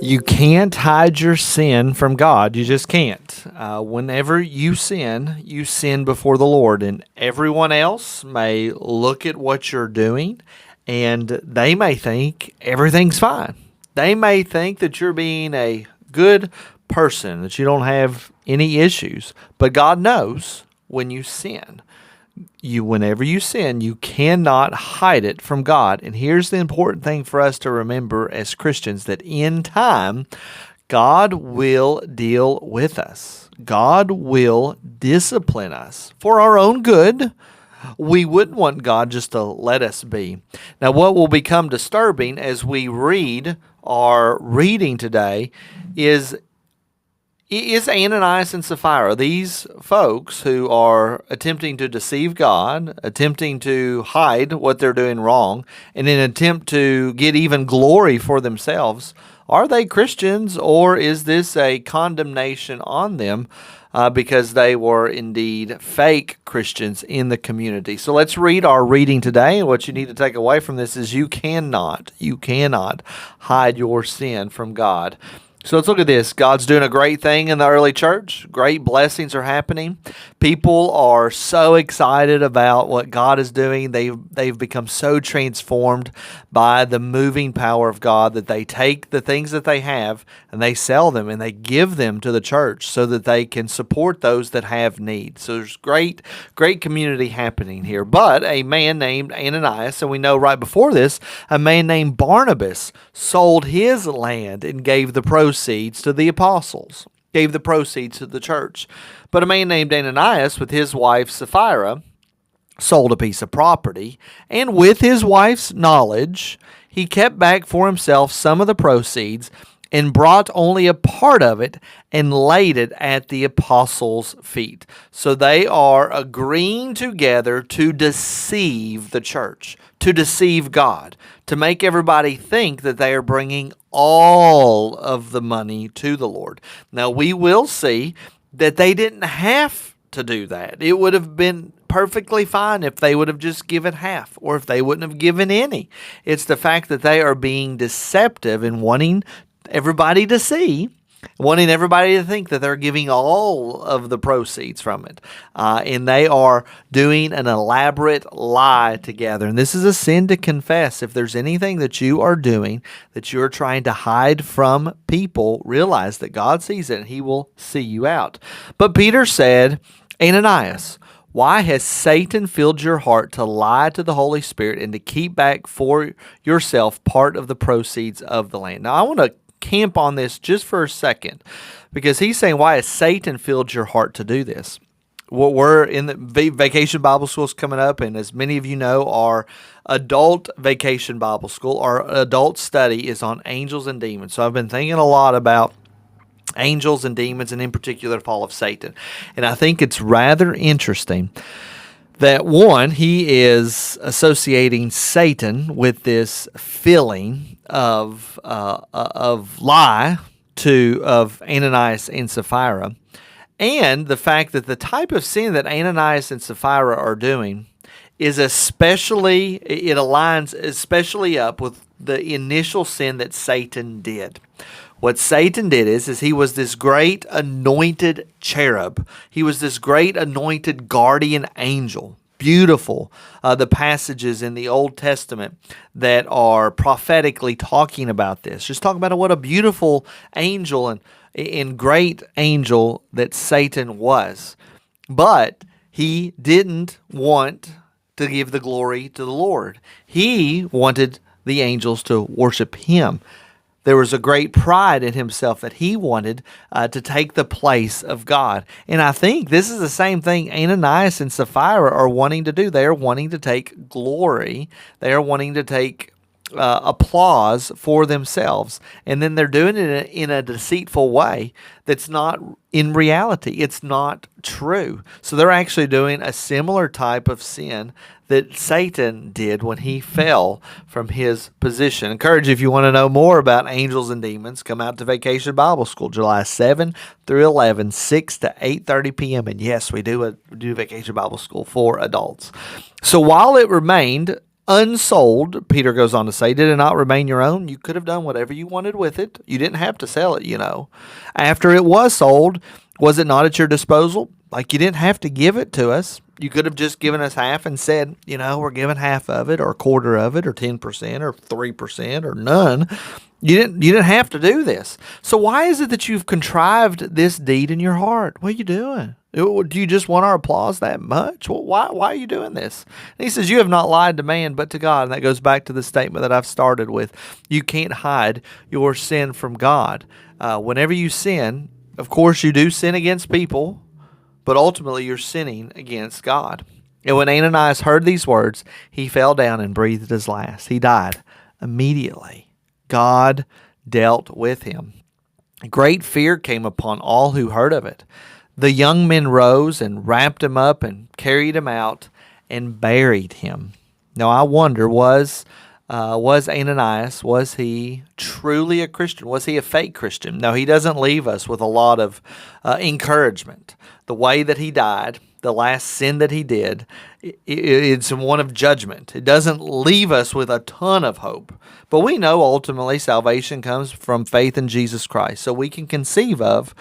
You can't hide your sin from God. You just can't. Whenever you sin before the Lord, and everyone else may look at what you're doing and they may think everything's fine. They may think that you're being a good person, that you don't have any issues. But God knows when you sin. Whenever you sin, you cannot hide it from God. And here's the important thing for us to remember as Christians, that in time, God will deal with us. God will discipline us for our own good. We wouldn't want God just to let us be. Now, what will become disturbing as we read our reading today is Ananias and Sapphira, these folks who are attempting to deceive God, attempting to hide what they're doing wrong, in an attempt to get even glory for themselves. Are they Christians, or is this a condemnation on them because they were indeed fake Christians in the community? So let's read our reading today. What you need to take away from this is you cannot hide your sin from God. So let's look at this. God's doing a great thing in the early church. Great blessings are happening. People are so excited about what God is doing. They've become so transformed by the moving power of God that they take the things that they have and they sell them and they give them to the church so that they can support those that have need. So there's great community happening here. But a man named Ananias, and we know right before this, a man named Barnabas sold his land and gave the proceeds to the apostles, gave the proceeds to the church. But a man named Ananias, with his wife Sapphira, sold a piece of property, and with his wife's knowledge, he kept back for himself some of the proceeds and brought only a part of it and laid it at the apostles' feet. So they are agreeing together to deceive the church, to deceive God, to make everybody think that they are bringing all of the money to the Lord. Now, we will see that they didn't have to do that. It would have been perfectly fine if they would have just given half, or if they wouldn't have given any. It's the fact that they are being deceptive and wanting everybody to see, wanting everybody to think that they're giving all of the proceeds from it. And they are doing an elaborate lie together. And this is a sin to confess. If there's anything that you are doing that you're trying to hide from people, realize that God sees it and he will see you out. But Peter said, Ananias, why has Satan filled your heart to lie to the Holy Spirit and to keep back for yourself part of the proceeds of the land? Now, I want to camp on this just for a second, because he's saying, why has Satan filled your heart to do this? We're in the Vacation Bible School's coming up, and as many of you know, our adult Vacation Bible School, our adult study is on angels and demons. So I've been thinking a lot about angels and demons, and in particular the fall of Satan. And I think it's rather interesting that, one, he is associating Satan with this feeling of lie of Ananias and Sapphira, and the fact that the type of sin that Ananias and Sapphira are doing is it aligns especially up with the initial sin that Satan did. What Satan did is he was this great anointed cherub. He was this great anointed guardian angel. Beautiful, the passages in the Old Testament that are prophetically talking about this. Just talking about what a beautiful angel and great angel that Satan was. But he didn't want to give the glory to the Lord. He wanted the angels to worship him. There was a great pride in himself that he wanted to take the place of God. And I think this is the same thing Ananias and Sapphira are wanting to do. They are wanting to take glory. They are wanting to take applause for themselves. And then they're doing it in a deceitful way that's not in reality. It's not true. So they're actually doing a similar type of sin that Satan did when he fell from his position. Encourage you, if you want to know more about angels and demons, come out to Vacation Bible School, July 7 through 11, 6 to 8:30 p.m. And yes, we do Vacation Bible School for adults. So while it remained unsold, Peter goes on to say, did it not remain your own? You could have done whatever you wanted with it. You didn't have to sell it. After it was sold, was it not at your disposal? Like, you didn't have to give it to us. You could have just given us half and said, we're giving half of it or a quarter of it or 10% or 3% or none. You didn't have to do this. So why is it that you've contrived this deed in your heart? What are you doing? Do you just want our applause that much? Well, why are you doing this? And he says, you have not lied to man, but to God. And that goes back to the statement that I've started with. You can't hide your sin from God. Whenever you sin, of course, you do sin against people, but ultimately you're sinning against God. And when Ananias heard these words, he fell down and breathed his last. He died immediately. God dealt with him. Great fear came upon all who heard of it. The young men rose and wrapped him up and carried him out and buried him. Now I wonder, was Ananias, was he truly a Christian? Was he a fake Christian? No, he doesn't leave us with a lot of encouragement. The way that he died, the last sin that he did, it's one of judgment. It doesn't leave us with a ton of hope. But we know ultimately salvation comes from faith in Jesus Christ. So we can conceive of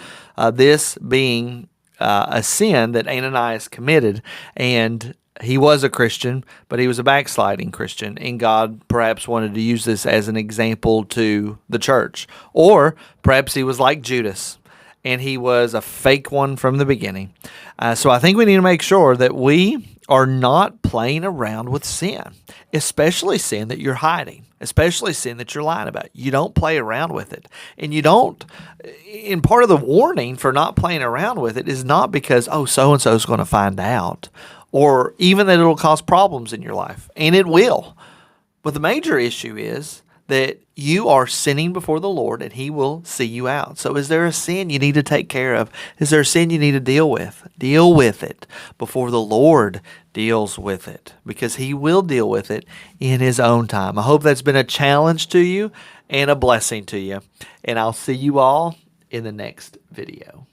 this being a sin that Ananias committed, and he was a Christian, but he was a backsliding Christian, and God perhaps wanted to use this as an example to the church. Or perhaps he was like Judas, and he was a fake one from the beginning. So I think we need to make sure that we are not playing around with sin, especially sin that you're hiding, especially sin that you're lying about. You don't play around with it. And you don't, and part of the warning for not playing around with it is not because, so-and-so is going to find out, or even that it'll cause problems in your life. And it will. But the major issue is that you are sinning before the Lord and he will see you out. So is there a sin you need to take care of? Is there a sin you need to deal with? Deal with it before the Lord deals with it, because he will deal with it in his own time. I hope that's been a challenge to you and a blessing to you. And I'll see you all in the next video.